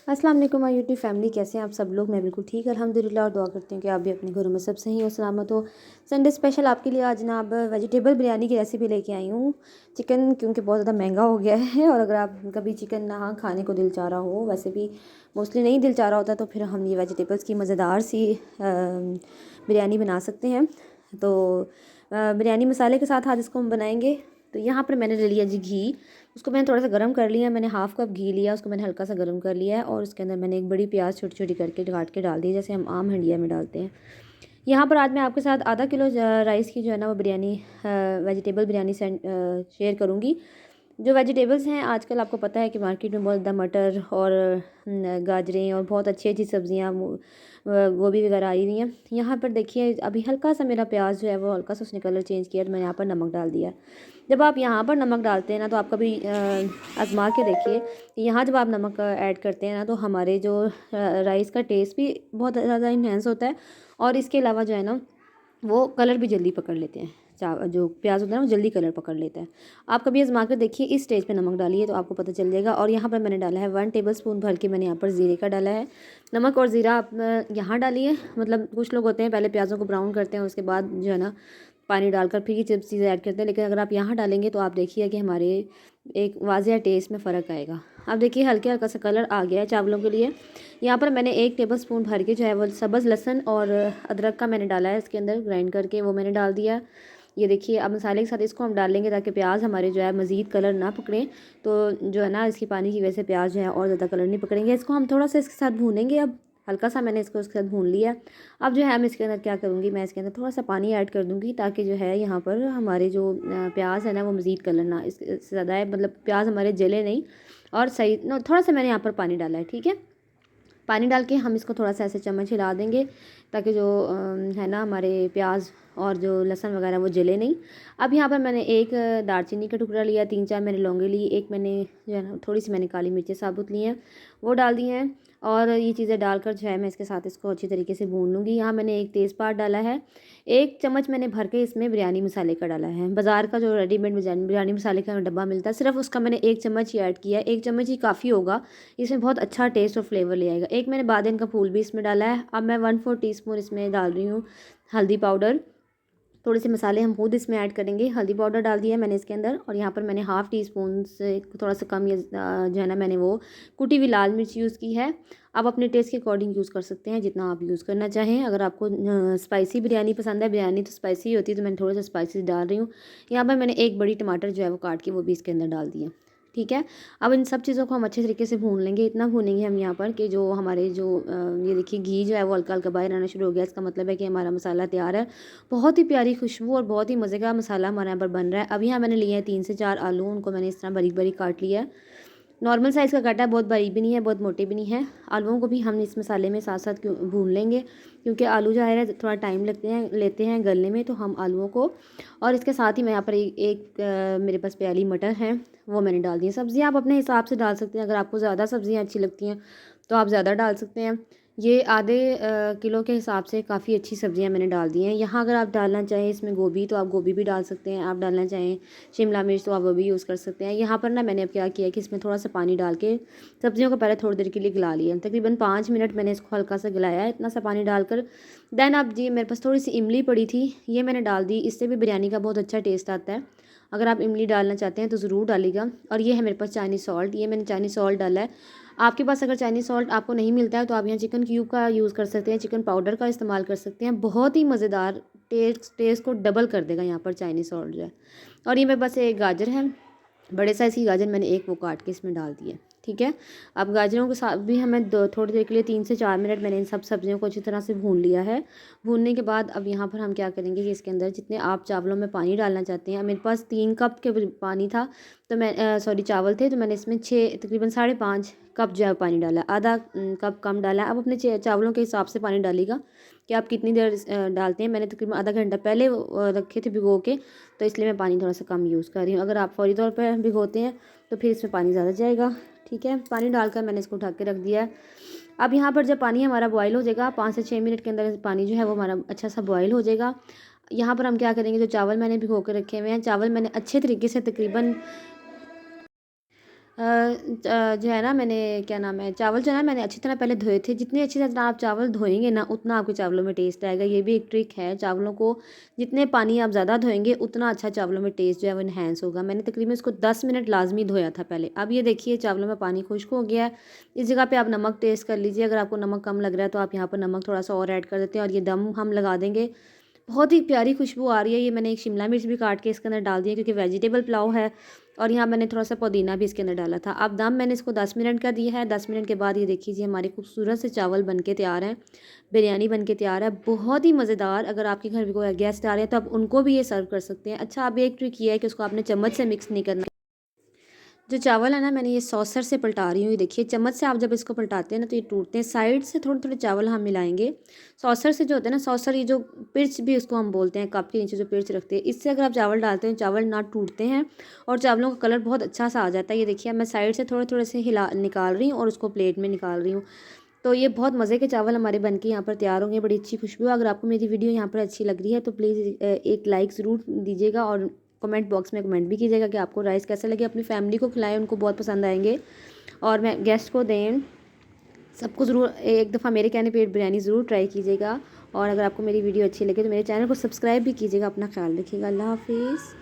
अस्सलाम वालेकुम my YouTube family, कैसे हैं आप सब लोग। मैं बिल्कुल ठीक अल्हम्दुलिल्लाह और दुआ करती हूँ कि आप भी अपने घरों में सब सही और सलामत हो। संडे स्पेशल आपके लिए आज जनाब वेजिटेबल बिरयानी की रेसिपी लेके आई हूँ। चिकन क्योंकि बहुत ज़्यादा महंगा हो गया है और अगर आप कभी चिकन ना खाने को दिल चाह रहा हो, वैसे भी मोस्टली नहीं दिल चाह रहा होता, तो फिर हम ये वेजिटेबल्स की मज़ेदार सी बिरयानी बना सकते हैं। तो बिरयानी मसाले के साथ आज इसको हम बनाएंगे। तो यहाँ पर मैंने ले लिया जी घी। उसको मैंने थोड़ा सा गर्म कर लिया। मैंने हाफ़ कप घी लिया, उसको मैंने हल्का सा गर्म कर लिया है और उसके अंदर मैंने एक बड़ी प्याज छोटी छोटी करके काट के डाल दी, जैसे हम आम हंडिया में डालते हैं। यहाँ पर आज मैं आपके साथ आधा किलो राइस की जो है ना वो बिरयानी वेजिटेबल बिरयानी शेयर करूँगी। जो वेजिटेबल्स हैं आजकल आपको पता है कि मार्केट में बहुत ज़्यादा मटर और गाजरें और बहुत अच्छी अच्छी सब्ज़ियाँ गोभी वगैरह आई हुई हैं। यहाँ पर देखिए अभी हल्का सा मेरा प्याज जो है वो हल्का सा उसने कलर चेंज किया, तो मैंने यहाँ पर नमक डाल दिया। जब आप यहाँ पर नमक डालते हैं ना, तो आप कभी आजमा के देखिए कि यहाँ जब आप नमक ऐड करते हैं ना, तो हमारे जो राइस का टेस्ट भी बहुत ज़्यादा इन्हेंस होता है और इसके अलावा जो है ना वो कलर भी जल्दी पकड़ लेते हैं। जो प्याज होता है ना वो जल्दी कलर पकड़ लेता है। आप कभी आजमा कर देखिए, इस स्टेज पे नमक डालिए तो आपको पता चल जाएगा। और यहाँ पर मैंने डाला है 1 टेबलस्पून भर के, मैंने यहाँ पर ज़ीरे का डाला है। नमक और ज़ीरा आप यहाँ डालिए। मतलब कुछ लोग होते हैं पहले प्याज़ों को ब्राउन करते हैं, उसके बाद जो है ना पानी डालकर फिर ये चिप्स चीज़ें ऐड करते हैं, लेकिन अगर आप यहाँ डालेंगे तो आप देखिए कि हमारे एक वाज़िया टेस्ट में फ़र्क आएगा। अब देखिए हल्का हल्का सा कलर आ गया है चावलों के लिए। यहाँ पर मैंने 1 टेबलस्पून भर के जो है वो सब्ज़ लहसुन और अदरक का मैंने डाला है, इसके अंदर ग्राइंड करके वो मैंने डाल दिया। ये देखिए अब मसाले के साथ इसको हम डाल लेंगे ताकि प्याज हमारे जो है मज़ीद कलर ना पकड़े। तो जो है ना इसकी पानी की वजह से प्याज जो है और ज़्यादा कलर नहीं पकड़ेंगे। इसको हम थोड़ा सा इसके साथ भूनेंगे। अब हल्का सा मैंने इसको उसके साथ भून लिया। अब जो है मैं इसके अंदर क्या करूँगी, मैं इसके अंदर थोड़ा सा पानी ऐड कर दूँगी ताकि जो है यहाँ पर हमारे जो प्याज है ना वो मज़ीद कलर ना इससे ज़्यादा है, मतलब प्याज हमारे जले नहीं। और सही ना थोड़ा सा मैंने यहाँ पर पानी डाला है, ठीक है। पानी डाल के हम इसको थोड़ा सा ऐसे चम्मच हिला देंगे ताकि जो है ना हमारे प्याज और जो लहसुन वगैरह वो जले नहीं। अब यहाँ पर मैंने एक दालचीनी का टुकड़ा लिया, 3-4 मैंने लौंगे ली, एक मैंने जो है ना थोड़ी सी मैंने काली मिर्चें साबुत ली हैं, वो डाल दी हैं। और ये चीज़ें डालकर जो है मैं इसके साथ इसको अच्छी तरीके से भून लूँगी। यहाँ मैंने एक तेज़पात डाला है, 1 चम्मच मैंने भर के इसमें बिरयानी मसाले का डाला है। बाज़ार का जो रेडीमेड बिरयानी मसाले का डब्बा मिलता है, सिर्फ उसका मैंने 1 चम्मच ही ऐड किया है। 1 चम्मच ही काफ़ी होगा, इसमें बहुत अच्छा टेस्ट और फ्लेवर ले आएगा। एक मैंने बादिन का फूल भी इसमें डाला है। अब मैं 1/4 टीस्पून इसमें डाल रही हूँ हल्दी पाउडर। थोड़े से मसाले हम खुद इसमें ऐड करेंगे। हल्दी पाउडर डाल दिया है मैंने इसके अंदर। और यहाँ पर मैंने हाफ़ टी स्पून से थोड़ा सा कम, ये जो है ना मैंने वो कुटी हुई लाल मिर्च यूज़ की है। आप अपने टेस्ट के अकॉर्डिंग यूज़ कर सकते हैं, जितना आप यूज़ करना चाहें। अगर आपको स्पाइसी बिरयानी पसंद है, बिरयानी तो स्पाइसी होती है, तो मैंने थोड़ा सा स्पाइसी डाल रही हूँ। यहाँ पर मैंने एक बड़ी टमाटर जो है वो काट के वो भी इसके अंदर डाल दिया, ठीक है। अब इन सब चीज़ों को हम अच्छे तरीके से भून लेंगे। इतना भूनेंगे हम यहाँ पर कि जो हमारे जो ये देखिए घी जो है वो हल्का हल्का बाहर आना शुरू हो गया। इसका मतलब है कि हमारा मसाला तैयार है। बहुत ही प्यारी खुशबू और बहुत ही मज़े का मसाला हमारे यहाँ पर बन रहा है। अभी यहाँ मैंने लिए हैं 3 से 4 आलू, उनको मैंने इस तरह बारीक बारीक काट लिया है। नॉर्मल साइज़ का काटा है, बहुत बारीक भी नहीं है बहुत मोटे भी नहीं है। आलूओं को भी हम इस मसाले में साथ साथ भून लेंगे, क्योंकि आलू जो है थोड़ा टाइम लेते हैं गलने में। तो हम आलूओं को, और इसके साथ ही मैं यहाँ पर मेरे पास प्याली मटर है, वो मैंने डाल दी है। सब्ज़ियाँ आप अपने हिसाब से डाल सकते हैं, अगर आपको ज़्यादा सब्ज़ियाँ अच्छी लगती हैं तो आप ज़्यादा डाल सकते हैं। ये आधे किलो के हिसाब से काफ़ी अच्छी सब्ज़ियाँ मैंने डाल दी हैं। यहाँ अगर आप डालना चाहें इसमें गोभी, तो आप गोभी भी डाल सकते हैं। आप डालना चाहें शिमला मिर्च, तो आप वो भी यूज़ कर सकते हैं। यहाँ पर ना मैंने अब क्या किया कि इसमें थोड़ा सा पानी डाल के सब्ज़ियों को पहले थोड़ी देर के लिए गला लिया। तकरीबन 5 मिनट मैंने इसको हल्का सा गलाया है, इतना सा पानी डालकर। दैन अब जी मेरे पास थोड़ी सी इमली पड़ी थी, ये मैंने डाल दी। इससे भी बिरयानी का बहुत अच्छा टेस्ट आता है। अगर आप इमली डालना चाहते हैं तो ज़रूर डालिएगा। और ये है मेरे पास चाइनीज़ सॉल्ट, ये मैंने चाइनीज़ सॉल्ट डाला है। आपके पास अगर चाइनीज़ सॉल्ट आपको नहीं मिलता है तो आप यहाँ चिकन क्यूब का यूज़ कर सकते हैं, चिकन पाउडर का इस्तेमाल कर सकते हैं। बहुत ही मज़ेदार टेस्ट को डबल कर देगा यहाँ पर चाइनीज़ सॉल्ट जो है। और ये मेरे पास एक गाजर है, बड़े साइज़ की गाजर मैंने एक वो काट के इसमें डाल दी है, ठीक है। अब गाजरों के साथ भी हमें थोड़ी देर के लिए 3 से 4 मिनट मैंने इन सब सब्जियों को अच्छी तरह से भून लिया है। भूनने के बाद अब यहाँ पर हम क्या करेंगे कि इसके अंदर जितने आप चावलों में पानी डालना चाहते हैं, मेरे पास 3 कप के पानी था, तो मैं सॉरी चावल थे, तो मैंने इसमें 6 तकरीबन 5.5 कप जो है पानी डाला, आधा कप कम डाला है। अब अपने चावलों के हिसाब से पानी डालिएगा कि आप कितनी देर डालते हैं। मैंने तकरीबन आधा घंटा पहले रखे थे भिगो के, तो इसलिए मैं पानी थोड़ा सा कम यूज़ कर रही हूँ। अगर आप फौरी तौर पर भिगोते हैं तो फिर इसमें पानी ज़्यादा जाएगा, ठीक है। पानी डालकर मैंने इसको ढक के रख दिया है। अब यहाँ पर जब पानी हमारा बॉयल हो जाएगा, 5 से 6 मिनट के अंदर पानी जो है वो हमारा अच्छा सा बॉयल हो जाएगा। यहाँ पर हम क्या करेंगे, जो चावल मैंने भिगो के रखे हुए हैं, चावल मैंने अच्छे तरीके से तकरीबन जो है ना, मैंने क्या नाम है, चावल जो है ना मैंने अच्छी तरह पहले धोए थे। जितने अच्छी तरह आप चावल धोएंगे ना, उतना आपके चावलों में टेस्ट आएगा। ये भी एक ट्रिक है, चावलों को जितने पानी आप ज़्यादा धोएंगे उतना अच्छा चावलों में टेस्ट जो है वो इन्हेंस होगा। मैंने तकरीबन इसको 10 मिनट लाजमी धोया था पहले। अब ये देखिए चावलों में पानी खुश्क हो गया है। इस जगह पे आप नमक टेस्ट कर लीजिए। अगर आपको नमक कम लग रहा है तो आप यहाँ पर नमक थोड़ा सा और ऐड कर देते हैं, और ये दम हम लगा देंगे। बहुत ही प्यारी खुशबू आ रही है। ये मैंने एक शिमला मिर्च भी काट के इसके अंदर डाल दी है, क्योंकि वेजिटेबल पुलाव है। और यहाँ मैंने थोड़ा सा पुदीना भी इसके अंदर डाला था। अब दम मैंने इसको 10 मिनट का दिया है। 10 मिनट के बाद ये देखिए जी हमारे खूबसूरत से चावल बन के तैयार हैं। बिरयानी बन के तैयार है, बहुत ही मज़ेदार। अगर आपके घर में कोई गेस्ट आ रहे हैं तो आप उनको भी ये सर्व कर सकते हैं। अच्छा, अब एक ट्रिक ये है कि उसको आपने चम्मच से मिक्स नहीं करना। जो चावल है ना, मैंने ये सॉसर से पलटा रही हूँ। ये देखिए चम्मच से आप जब इसको पलटाते हैं ना तो ये टूटते हैं। साइड से थोड़े थोड़े चावल हम मिलाएंगे। सॉसर से जो होता है ना, सॉसर ये जो पिर्च भी उसको हम बोलते हैं, कप के नीचे जो पिर्च रखते हैं, इससे अगर आप चावल डालते हैं चावल ना टूटते हैं और चावलों का कलर बहुत अच्छा सा आ जाता है। ये देखिए मैं साइड से थोड़े थोड़े से हिला निकाल रही हूँ और उसको प्लेट में निकाल रही हूँ। तो ये बहुत मज़े के चावल हमारे बन के यहाँ पर तैयार होंगे। बड़ी अच्छी खुशबू। अगर आपको मेरी वीडियो यहाँ पर अच्छी लग रही है तो प्लीज़ एक लाइक ज़रूर दीजिएगा, और कमेंट बॉक्स में कमेंट भी कीजिएगा कि आपको राइस कैसे लगे। अपनी फैमिली को खिलाएं, उनको बहुत पसंद आएंगे, और मैं गेस्ट को दें। सबको ज़रूर एक दफ़ा मेरे कहने पे बिरयानी ज़रूर ट्राई कीजिएगा। और अगर आपको मेरी वीडियो अच्छी लगे तो मेरे चैनल को सब्सक्राइब भी कीजिएगा। अपना ख्याल रखिएगा। अल्लाह हाफिज़।